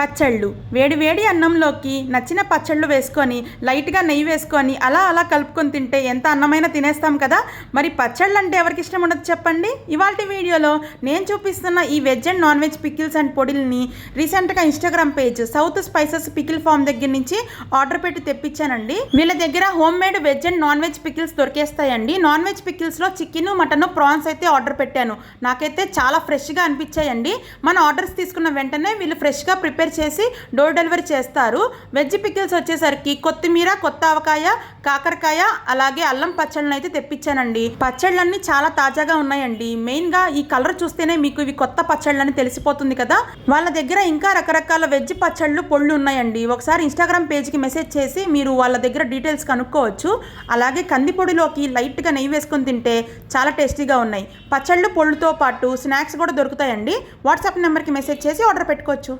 పచ్చళ్ళు వేడి వేడి అన్నంలోకి నచ్చిన పచ్చళ్ళు వేసుకొని లైట్గా నెయ్యి వేసుకొని అలా అలా కలుపుకొని తింటే ఎంత అన్నమైనా తినేస్తాం కదా. మరి పచ్చళ్ళు అంటే ఎవరికి ఇష్టం ఉండదు చెప్పండి. ఇవాల్టి వీడియోలో నేను చూపిస్తున్న ఈ veg and non veg pickles and పొడిల్ని రీసెంట్గా Instagram page South Spices pickle farm దగ్గర నుంచి ఆర్డర్ పెట్టి తెప్పించానండి. వీళ్ళ దగ్గర home made veg and non veg pickles దొరికేస్తాయండి. నాన్ వెజ్ పికిల్స్లో చికెన్, మటన్, ప్రాన్స్ అయితే ఆర్డర్ పెట్టాను. నాకైతే చాలా ఫ్రెష్గా అనిపించాయండి. మన ఆర్డర్స్ తీసుకున్న వెంటనే వీళ్ళు ఫ్రెష్గా ప్రిపేర్ చేసి డోర్ డెలివరీ చేస్తారు. వెజ్ పికిల్స్ వచ్చేసరికి కొత్తిమీర, కొత్త ఆవకాయ, కాకరకాయ, అలాగే అల్లం పచ్చళ్ళని అయితే తెప్పించానండి. పచ్చళ్ళన్నీ చాలా తాజాగా ఉన్నాయండి. మెయిన్గా ఈ కలర్ చూస్తేనే మీకు ఇవి కొత్త పచ్చళ్ళని తెలిసిపోతుంది కదా. వాళ్ళ దగ్గర ఇంకా రకరకాల వెజ్ పచ్చళ్ళు, పొళ్ళు ఉన్నాయండి. ఒకసారి ఇన్స్టాగ్రామ్ పేజ్కి మెసేజ్ చేసి మీరు వాళ్ళ దగ్గర డీటెయిల్స్ కనుక్కోవచ్చు. అలాగే కందిపొడిలోకి లైట్గా నెయ్యి వేసుకొని తింటే చాలా టేస్టీగా ఉన్నాయి. పచ్చళ్ళు, పొళ్ళుతో పాటు స్నాక్స్ కూడా దొరుకుతాయండి. వాట్సాప్ నెంబర్కి మెసేజ్ చేసి ఆర్డర్ పెట్టుకోవచ్చు.